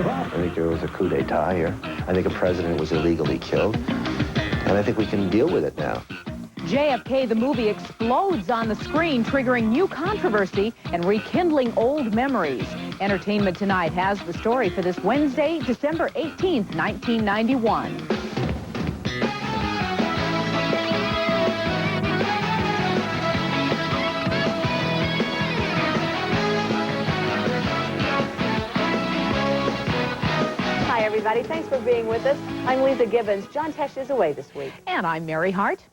I think there was a coup d'etat here. I think a president was illegally killed. And I think we can deal with it now. JFK, the movie, explodes on the screen, triggering new controversy and rekindling old memories. Entertainment Tonight has the story for this Wednesday, December 18th, 1991. Hi, everybody. Thanks for being with us. I'm Lisa Gibbons. John Tesh is away this week. And I'm Mary Hart.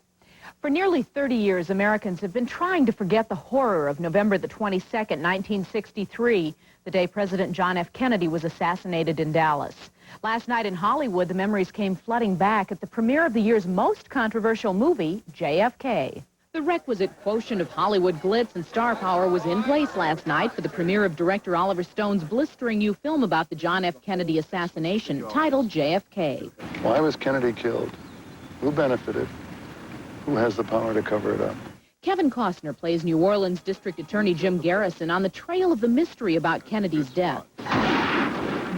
For nearly 30 years, Americans have been trying to forget the horror of November the 22nd, 1963, the day President John F. Kennedy was assassinated in Dallas. Last night in Hollywood, the memories came flooding back at the premiere of the year's most controversial movie, JFK. The requisite quotient of Hollywood glitz and star power was in place last night for the premiere of director Oliver Stone's blistering new film about the John F. Kennedy assassination, titled JFK. Why was Kennedy killed? Who benefited? Who has the power to cover it up? Kevin Costner plays New Orleans District Attorney Jim Garrison on the trail of the mystery about Kennedy's death.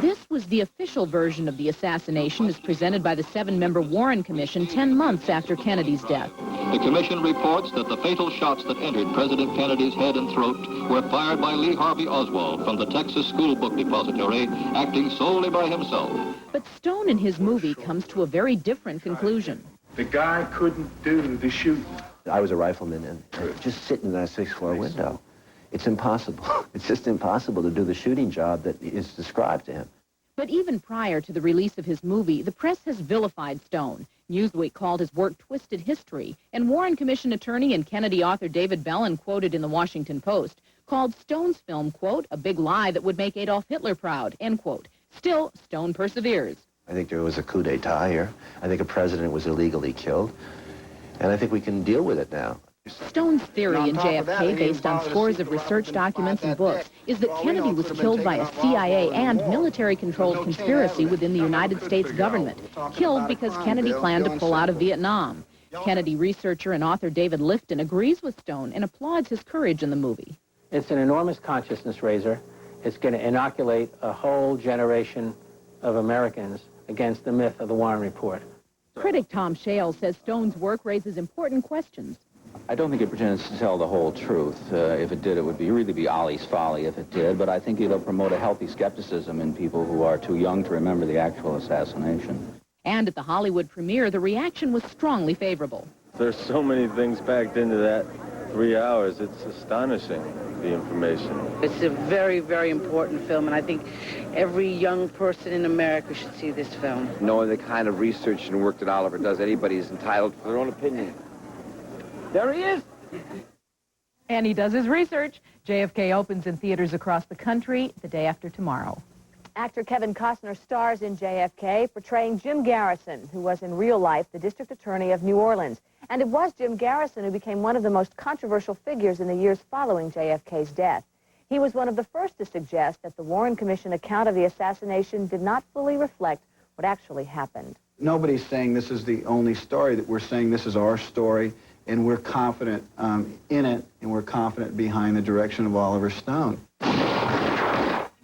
This was the official version of the assassination as presented by the 7-member Warren Commission 10 months after Kennedy's death. The commission reports that the fatal shots that entered President Kennedy's head and throat were fired by Lee Harvey Oswald from the Texas School Book Depository, acting solely by himself. But Stone in his movie comes to a very different conclusion. The guy couldn't do the shooting. I was a rifleman and just sitting in that 6th floor window. It's impossible. It's just impossible to do the shooting job that is described to him. But even prior to the release of his movie, the press has vilified Stone. Newsweek called his work twisted history, and Warren Commission attorney and Kennedy author David Bellin, quoted in the Washington Post, called Stone's film, quote, a big lie that would make Adolf Hitler proud, end quote. Still, Stone perseveres. I think there was a coup d'etat here. I think a president was illegally killed. And I think we can deal with it now. Stone's theory in JFK, based on scores of research documents and books, is that Kennedy was killed by a CIA and military-controlled conspiracy within the United States government, killed because Kennedy planned to pull out of Vietnam. Kennedy researcher and author David Lifton agrees with Stone and applauds his courage in the movie. It's an enormous consciousness raiser. It's going to inoculate a whole generation of Americans against the myth of the Warren Report. Critic Tom Shale says Stone's work raises important questions. I don't think it pretends to tell the whole truth. If it did, it would really be Ollie's folly if it did, but I think it'll promote a healthy skepticism in people who are too young to remember the actual assassination. And at the Hollywood premiere, the reaction was strongly favorable. There's so many things packed into that 3 hours. It's astonishing, the information. It's a very, very important film, and I think every young person in America should see this film. Knowing the kind of research and work that Oliver does, anybody is entitled to their own opinion. There he is! And he does his research. JFK opens in theaters across the country the day after tomorrow. Actor Kevin Costner stars in JFK, portraying Jim Garrison, who was in real life the district attorney of New Orleans. And it was Jim Garrison who became one of the most controversial figures in the years following JFK's death. He was one of the first to suggest that the Warren Commission account of the assassination did not fully reflect what actually happened. Nobody's saying this is the only story. That we're saying this is our story, and we're confident in it, and we're confident behind the direction of Oliver Stone.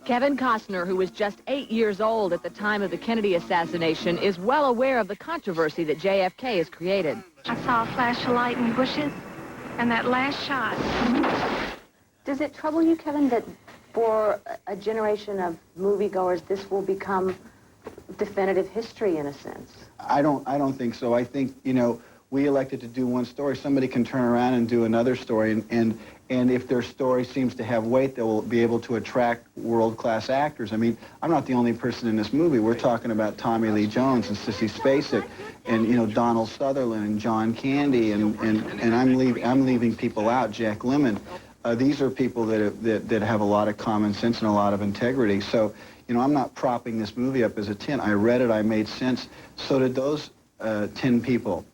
Kevin Costner, who was just 8 years old at the time of the Kennedy assassination, is well aware of the controversy that JFK has created. I saw a flash of light in the bushes, and that last shot. Does it trouble you, Kevin, that for a generation of moviegoers, this will become definitive history in a sense? I don't think so. I think, you know, we elected to do one story. Somebody can turn around and do another story, and if their story seems to have weight, they will be able to attract world-class actors. I mean, I'm not the only person in this movie. We're talking about Tommy Lee Jones and Sissy Spacek, and, you know, Donald Sutherland and John Candy, and I'm leaving people out, Jack Lemmon. These are people that have a lot of common sense and a lot of integrity. So, you know, I'm not propping this movie up as a 10. I read it, I made sense. So did those 10 people.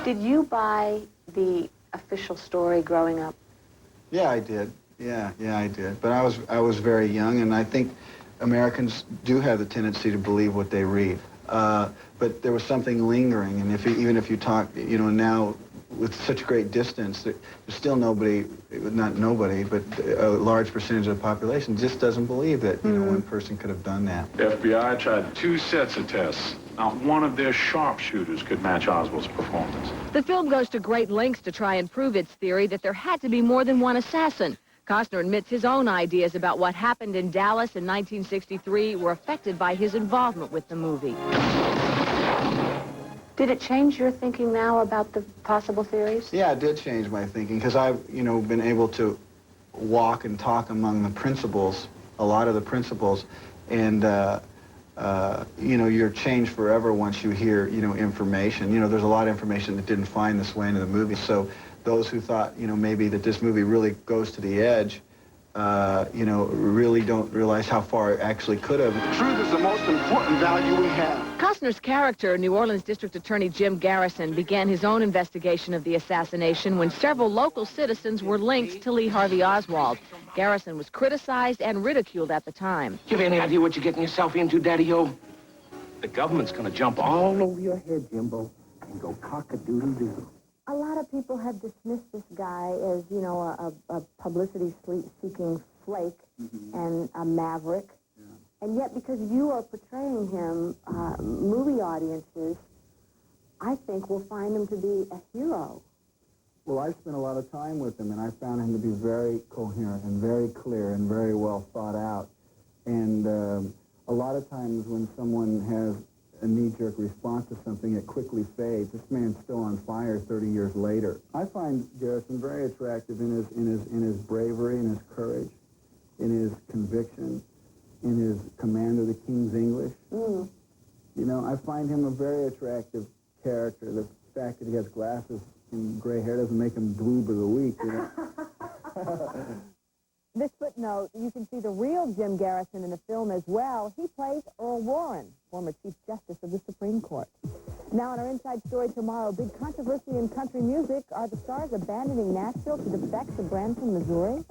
Did you buy the official story growing up? Yeah, I did. Yeah, I did. But I was very young, and I think Americans do have the tendency to believe what they read. But there was something lingering, and even if you talk, you know, now with such great distance, there's still nobody, not nobody, but a large percentage of the population just doesn't believe that, you know, one person could have done that. The FBI tried 2 sets of tests. Not one of their sharpshooters could match Oswald's performance. The film goes to great lengths to try and prove its theory that there had to be more than one assassin. Costner admits his own ideas about what happened in Dallas in 1963 were affected by his involvement with the movie. Did it change your thinking now about the possible theories? Yeah, it did change my thinking, because I've, you know, been able to walk and talk among the principals, a lot of the principals, and, you know, you're changed forever once you hear, you know, information. You know, there's a lot of information that didn't find its way into the movie, so those who thought, you know, maybe that this movie really goes to the edge, you know, really don't realize how far it actually could have. Truth is the most important value we have. Costner's character, New Orleans District Attorney Jim Garrison, began his own investigation of the assassination when several local citizens were linked to Lee Harvey Oswald. Garrison was criticized and ridiculed at the time. You have any idea what you're getting yourself into, Daddy-O? The government's gonna jump all over your head, Jimbo, and go cock-a-doodle-doo. A lot of people have dismissed this guy as, you know, a publicity-seeking flake and a maverick. And yet, because you are portraying him, movie audiences, I think will find him to be a hero. Well, I spent a lot of time with him, and I found him to be very coherent and very clear and very well thought out. And a lot of times when someone has a knee-jerk response to something, it quickly fades. This man's still on fire 30 years later. I find Garrison very attractive in his bravery, in his courage, in his conviction, in his command of the King's English. You know, I find him a very attractive character. The fact that he has glasses and gray hair doesn't make him dweeb of the week, you know. This footnote, you can see the real Jim Garrison in the film as well. He plays Earl Warren, former Chief Justice of the Supreme Court. Now, in our Inside Story tomorrow, big controversy in country music. Are the Stars abandoning Nashville to defect to Branson, Missouri?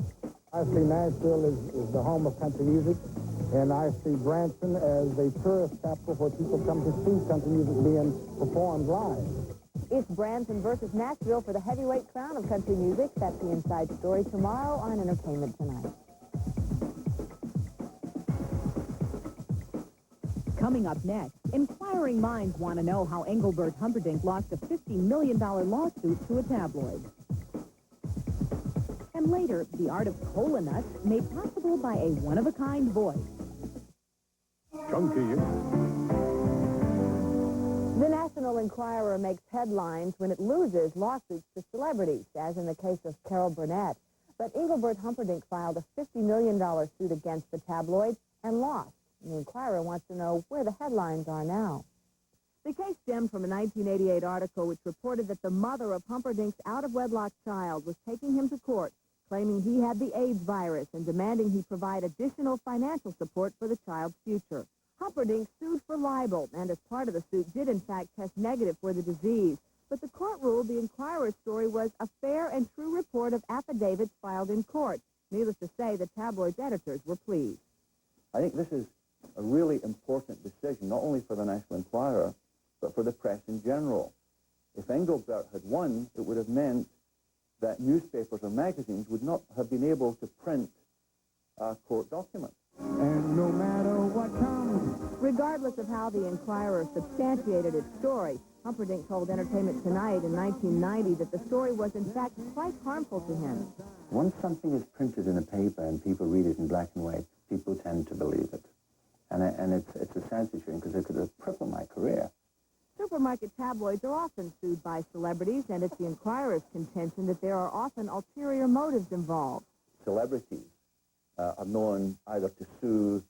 I see Nashville as the home of country music, and I see Branson as a tourist capital where people come to see country music being performed live. It's Branson versus Nashville for the heavyweight crown of country music. That's the Inside Story tomorrow on Entertainment Tonight. Coming up next, inquiring minds want to know how Engelbert Humperdinck lost a $50 million lawsuit to a tabloid. And later, the art of cola nuts made possible by a one-of-a-kind voice. Chunky. The National Enquirer makes headlines when it loses lawsuits to celebrities, as in the case of Carol Burnett. But Engelbert Humperdinck filed a $50 million suit against the tabloid and lost. The Enquirer wants to know where the headlines are now. The case stemmed from a 1988 article which reported that the mother of Humperdinck's out-of-wedlock child was taking him to court, claiming he had the AIDS virus and demanding he provide additional financial support for the child's future. Humperdinck sued for libel, and as part of the suit did in fact test negative for the disease. But the court ruled the Enquirer's story was a fair and true report of affidavits filed in court. Needless to say, the tabloid's editors were pleased. I think this is a really important decision, not only for the National Enquirer, but for the press in general. If Engelbert had won, it would have meant that newspapers or magazines would not have been able to print court documents. And no matter what comes. Regardless of how the Enquirer substantiated its story, Humperdinck told Entertainment Tonight in 1990 that the story was in fact quite harmful to him. Once something is printed in a paper and people read it in black and white, people tend to believe it. And it's a sad situation because it could have crippled my career. Supermarket tabloids are often sued by celebrities, and it's the Enquirer's contention that there are often ulterior motives involved. Celebrities are known either to sue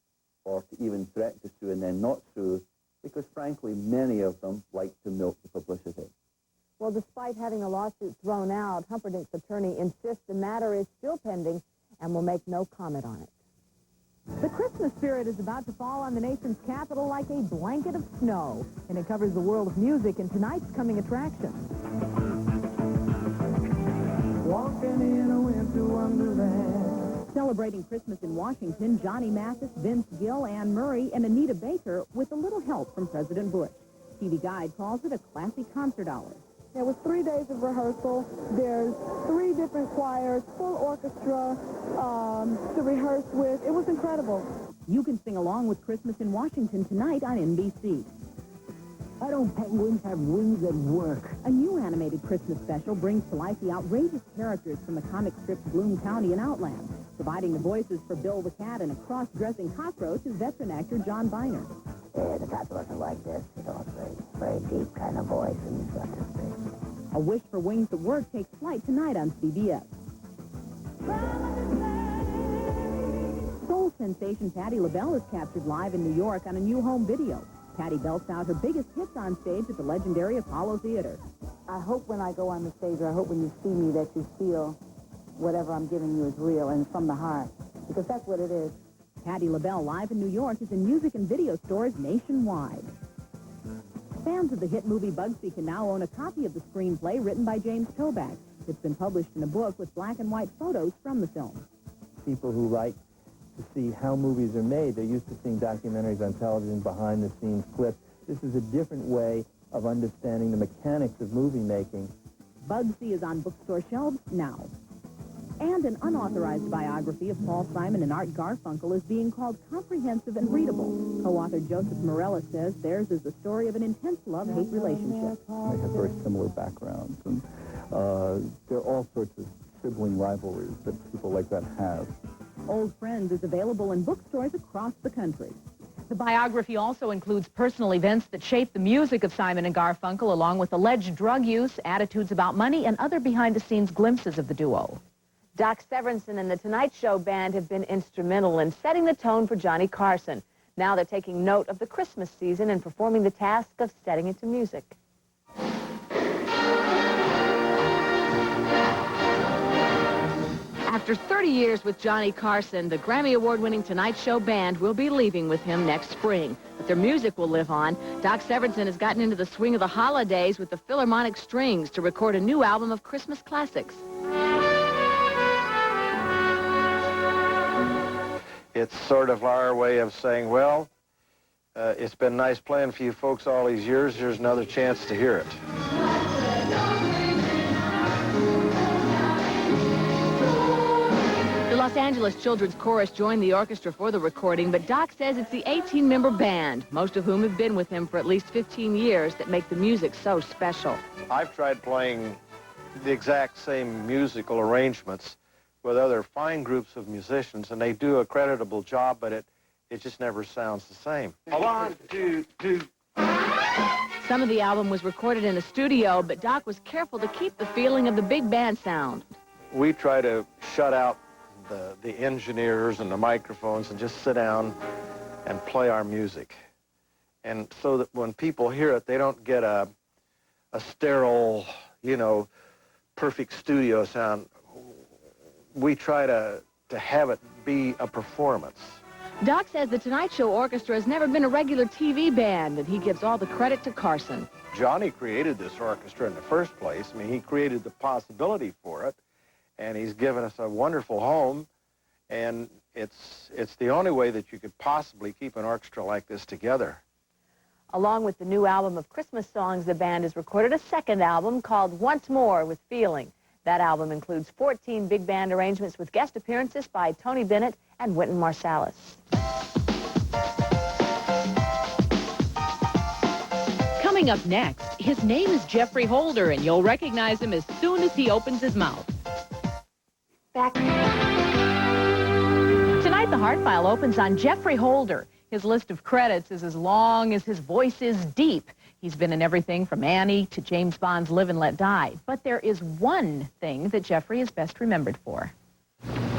or to even threaten to sue and then not sue because, frankly, many of them like to milk the publicity. Well, despite having a lawsuit thrown out, Humperdinck's attorney insists the matter is still pending and will make no comment on it. The Christmas spirit is about to fall on the nation's capital like a blanket of snow, and it covers the world of music in tonight's coming attraction. Walking in a winter wonderland. Celebrating Christmas in Washington, Johnny Mathis, Vince Gill, Ann Murray, and Anita Baker with a little help from President Bush. TV Guide calls it a classy concert hour. There was 3 days of rehearsal. There's 3 different choirs, full orchestra to rehearse with. It was incredible. You can sing along with Christmas in Washington tonight on NBC. Why don't penguins have wings that work? A new animated Christmas special brings to life the outrageous characters from the comic strips Bloom County and Outland. Providing the voices for Bill the Cat and a cross-dressing cockroach is veteran actor John Biner. Yeah, the cat wasn't like this. You know, very deep kind of voice, and he's got this thing. A Wish for Wings That Work takes flight tonight on CBS. Soul sensation Patti LaBelle is captured live in New York on a new home video. Patti belts out her biggest hits on stage at the legendary Apollo Theater. I hope when I go on the stage, or I hope when you see me, that you feel whatever I'm giving you is real and from the heart, because that's what it is. Patti LaBelle live in New York is in music and video stores nationwide. Fans of the hit movie Bugsy can now own a copy of the screenplay written by James Toback. It's been published in a book with black and white photos from the film. People who like to see how movies are made, they're used to seeing documentaries on television, behind-the-scenes clips. This is a different way of understanding the mechanics of movie making. Bugsy is on bookstore shelves now. And an unauthorized biography of Paul Simon and Art Garfunkel is being called comprehensive and readable. Co-author Joseph Morella says theirs is the story of an intense love-hate relationship. They have very similar backgrounds, and there are all sorts of sibling rivalries that people like that have. Old Friends is available in bookstores across the country. The biography also includes personal events that shaped the music of Simon and Garfunkel, along with alleged drug use, attitudes about money, and other behind-the-scenes glimpses of the duo. Doc Severinsen and the Tonight Show Band have been instrumental in setting the tone for Johnny Carson. Now they're taking note of the Christmas season and performing the task of setting it to music. After 30 years with Johnny Carson, the Grammy Award-winning Tonight Show Band will be leaving with him next spring. But their music will live on. Doc Severinsen has gotten into the swing of the holidays with the Philharmonic Strings to record a new album of Christmas classics. It's sort of our way of saying, well, it's been nice playing for you folks all these years. Here's another chance to hear it. The Los Angeles Children's Chorus joined the orchestra for the recording, but Doc says it's the 18-member band, most of whom have been with him for at least 15 years, that make the music so special. I've tried playing the exact same musical arrangements with other fine groups of musicians, and they do a creditable job, but it just never sounds the same. 1, 2, 2. Some of the album was recorded in a studio, but Doc was careful to keep the feeling of the big band sound. We try to shut out the engineers and the microphones and just sit down and play our music. And so that when people hear it, they don't get a sterile, you know, perfect studio sound. We try to have it be a performance. Doc says the Tonight Show Orchestra has never been a regular TV band, and he gives all the credit to Carson. Johnny created this orchestra in the first place. I mean, he created the possibility for it, and he's given us a wonderful home, and it's the only way that you could possibly keep an orchestra like this together. Along with the new album of Christmas songs, the band has recorded a second album called Once More with Feeling. That album includes 14 big band arrangements with guest appearances by Tony Bennett and Wynton Marsalis. Coming up next, his name is Geoffrey Holder, and you'll recognize him as soon as he opens his mouth. Back. Tonight, the Heart File opens on Geoffrey Holder. His list of credits is as long as his voice is deep. He's been in everything from Annie to James Bond's Live and Let Die. But there is one thing that Geoffrey is best remembered for.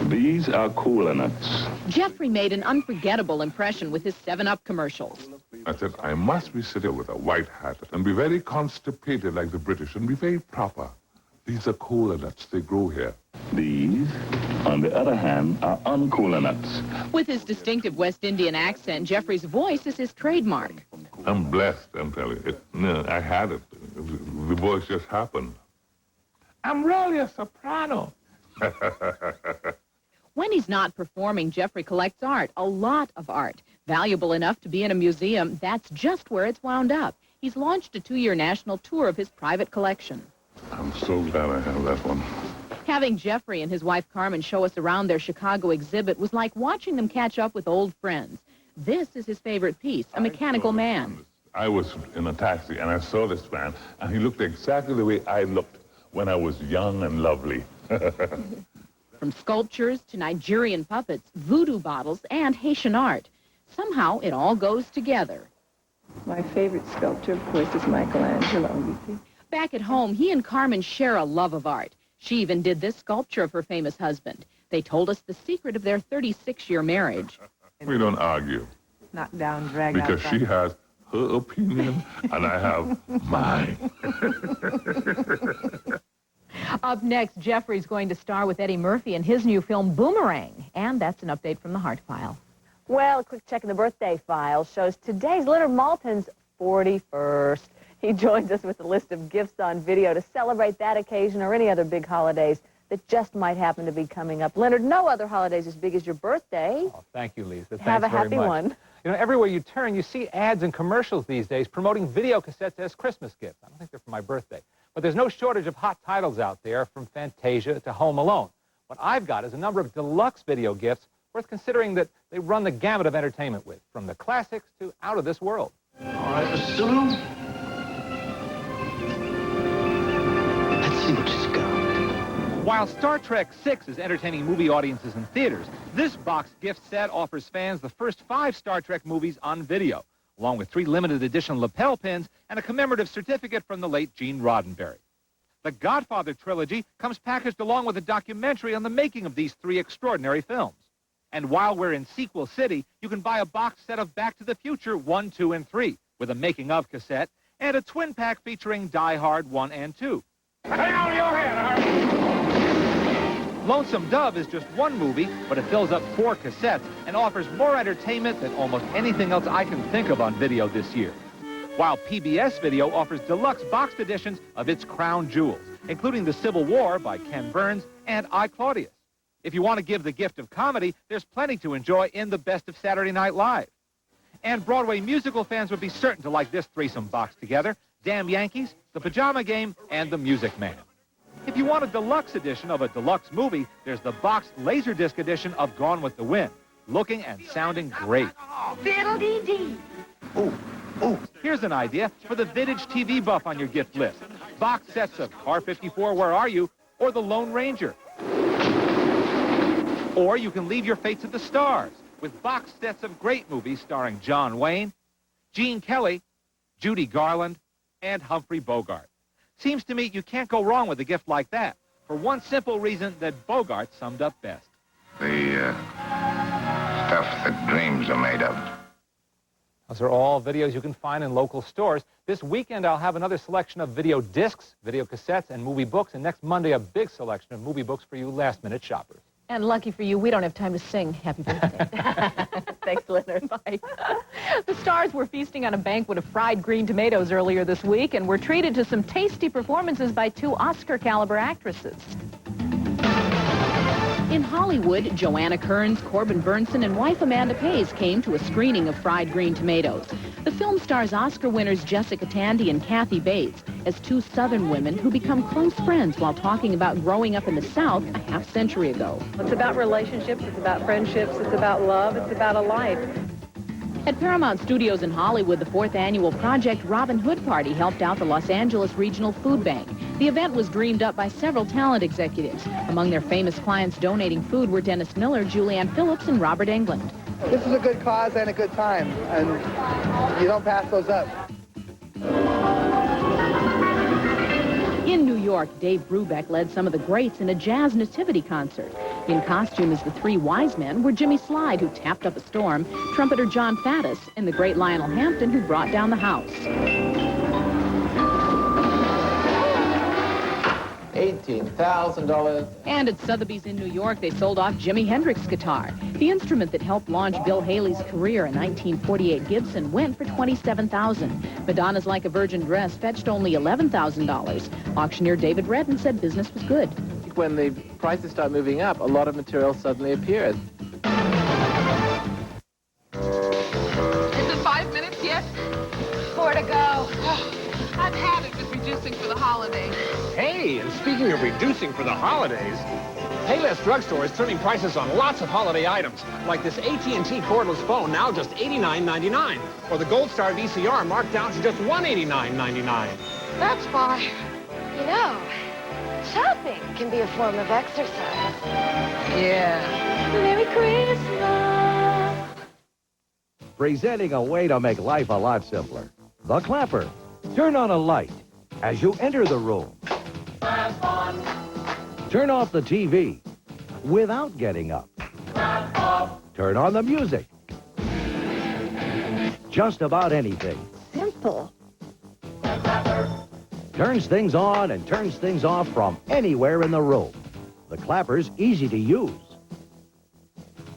These are Cooler Nuts. Geoffrey made an unforgettable impression with his 7-Up commercials. I said, I must be sitting with a white hat and be very constipated like the British and be very proper. These are Cooler Nuts. They grow here. These, on the other hand, are uncooler nuts. With his distinctive West Indian accent, Geoffrey's voice is his trademark. I'm blessed, I'm telling you. I had it. The voice just happened. I'm really a soprano. When he's not performing, Geoffrey collects art, a lot of art. Valuable enough to be in a museum, that's just where it's wound up. He's launched a 2-year national tour of his private collection. I'm so glad I have that one. Having Jeffrey and his wife Carmen show us around their Chicago exhibit was like watching them catch up with old friends. This is his favorite piece, A Mechanical Man. I was in a taxi and I saw this man, and he looked exactly the way I looked when I was young and lovely. From sculptures to Nigerian puppets, voodoo bottles, and Haitian art. Somehow it all goes together. My favorite sculptor, of course, is Michelangelo, you see. Back at home, he and Carmen share a love of art. She even did this sculpture of her famous husband. They told us the secret of their 36-year marriage. We don't argue. Knock down, drag out. Because she has her opinion and I have mine. Up next, Jeffrey's going to star with Eddie Murphy in his new film, Boomerang. And that's an update from the Heart File. Well, a quick check in the birthday file shows today's Leonard Maltin's 41st. He joins us with a list of gifts on video to celebrate that occasion or any other big holidays that just might happen to be coming up. Leonard, no other holidays as big as your birthday. Oh, thank you, Lisa. Thanks Have a very happy much. one. You know, everywhere you turn, you see ads and commercials these days promoting video cassettes as Christmas gifts. I don't think they're for my birthday. But there's no shortage of hot titles out there, from Fantasia to Home Alone. What I've got is a number of deluxe video gifts worth considering that they run the gamut of entertainment with, from the classics to out of this world. All right, Mr. Zulu. Let's see what she's got. While Star Trek VI is entertaining movie audiences in theaters, this box gift set offers fans the first 5 Star Trek movies on video, along with 3 limited edition lapel pins and a commemorative certificate from the late Gene Roddenberry. The Godfather trilogy comes packaged along with a documentary on the making of these 3 extraordinary films. And while we're in Sequel City, you can buy a box set of Back to the Future 1, 2, and 3 with a making-of cassette and a twin pack featuring Die Hard 1 and 2. Hang on your head, Lonesome Dove is just one movie, but it fills up 4 cassettes and offers more entertainment than almost anything else I can think of on video this year. While PBS Video offers deluxe boxed editions of its crown jewels, including The Civil War by Ken Burns and I, Claudius. If you want to give the gift of comedy, there's plenty to enjoy in the best of Saturday Night Live. And Broadway musical fans would be certain to like this threesome box together: Damn Yankees, The Pajama Game, and The Music Man. If you want a deluxe edition of a deluxe movie, there's the boxed Laserdisc edition of Gone with the Wind, looking and sounding great. Fiddle-dee-dee. Here's an idea for the vintage TV buff on your gift list. Box sets of Car 54, Where Are You? Or The Lone Ranger. Or you can leave your fate to the stars with box sets of great movies starring John Wayne, Gene Kelly, Judy Garland, and Humphrey Bogart. Seems to me you can't go wrong with a gift like that, for one simple reason that Bogart summed up best. The stuff that dreams are made of. Those are all videos you can find in local stores. This weekend, I'll have another selection of video discs, video cassettes, and movie books. And next Monday, a big selection of movie books for you last-minute shoppers. And lucky for you, we don't have time to sing Happy Birthday. Thanks, Leonard. Bye. The stars were feasting on a banquet of fried green tomatoes earlier this week and were treated to some tasty performances by 2 Oscar-caliber actresses. In Hollywood, Joanna Kearns, Corbin Burnson, and wife Amanda Pays came to a screening of Fried Green Tomatoes. The film stars Oscar winners Jessica Tandy and Kathy Bates as 2 Southern women who become close friends while talking about growing up in the South a half-century ago. It's about relationships, it's about friendships, it's about love, it's about a life. At Paramount Studios in Hollywood, the 4th annual Project Robin Hood Party helped out the Los Angeles Regional Food Bank. The event was dreamed up by several talent executives. Among their famous clients donating food were Dennis Miller, Julianne Phillips, and Robert Englund. This is a good cause and a good time, and you don't pass those up. In New York, Dave Brubeck led some of the greats in a jazz nativity concert. In costume as the 3 wise men were Jimmy Slide, who tapped up a storm, trumpeter John Faddis, and the great Lionel Hampton, who brought down the house. $18,000. And at Sotheby's in New York, they sold off Jimi Hendrix guitar. The instrument that helped launch Bill Haley's career, a 1948 Gibson, went for $27,000. Madonna's Like a Virgin dress fetched only $11,000. Auctioneer David Redden said business was good. When the prices start moving up, a lot of material suddenly appears. Is it 5 minutes yet? 4 to go. reducing for the holidays. Hey, and speaking of reducing for the holidays, Payless Drugstore is trimming prices on lots of holiday items, like this AT&T cordless phone, now just $89.99, or the Gold Star VCR marked down to just $189.99. That's why, you know, shopping can be a form of exercise. Yeah. Merry Christmas. Presenting a way to make life a lot simpler. The Clapper. Turn on a light as you enter the room. Turn off the TV without getting up. Turn on the music. Just about anything. Simple. Turns things on and turns things off from anywhere in the room. The Clapper's easy to use.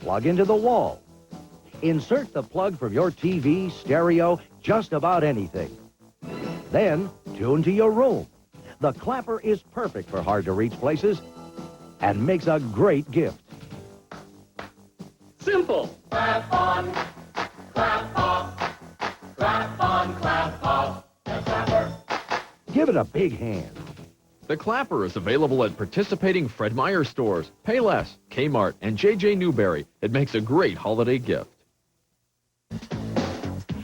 Plug into the wall. Insert the plug from your TV, stereo, just about anything. Then tune to your room. The Clapper is perfect for hard-to-reach places and makes a great gift. Simple. Clap on, clap off, clap on, clap off. The Clapper. Give it a big hand. The Clapper is available at participating Fred Meyer stores, Payless, Kmart, and J.J. Newberry. It makes a great holiday gift.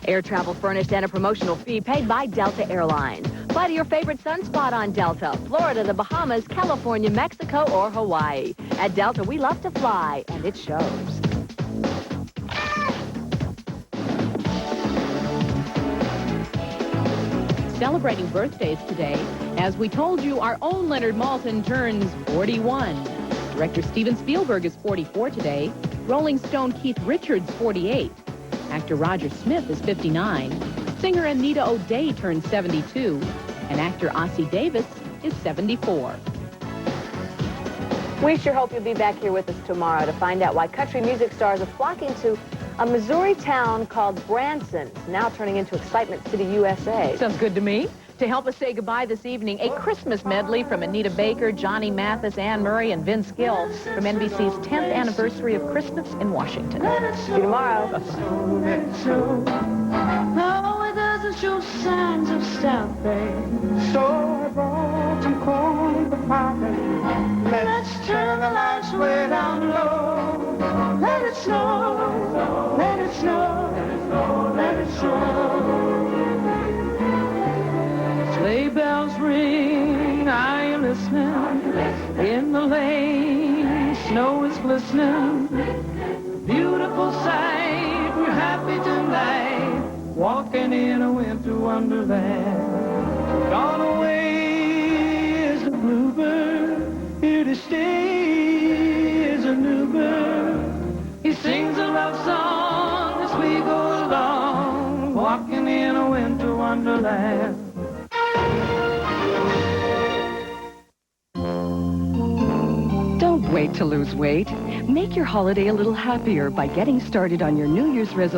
Air travel furnished and a promotional fee paid by Delta Airlines. Fly to your favorite sunspot on Delta, Florida, the Bahamas, California, Mexico, or Hawaii. At Delta, we love to fly, and it shows. Celebrating birthdays today, as we told you, our own Leonard Maltin turns 41. Director Steven Spielberg is 44 today. Rolling Stone Keith Richards, 48. Actor Roger Smith is 59. Singer Anita O'Day turns 72. And actor Ossie Davis is 74. We sure hope you'll be back here with us tomorrow to find out why country music stars are flocking to a Missouri town called Branson, now turning into Excitement City, USA. Sounds good to me. To help us say goodbye this evening, a Christmas medley from Anita Baker, Johnny Mathis, Anne Murray, and Vince Gill from NBC's 10th anniversary of Christmas in Washington. See you tomorrow. No, it doesn't show signs of stopping. So I brought some corn for popping. Let's turn the lights way down low. Let it snow, let it snow, let it snow. Sleigh bells ring, are you listening? In the lane, snow is glistening. Beautiful sight, we're happy tonight, walking in a winter wonderland. Gone away is the bluebird, here to stay is a new bird. He sings a love song as we go along, walking in a winter wonderland. Don't wait to lose weight. Make your holiday a little happier by getting started on your New Year's resolution.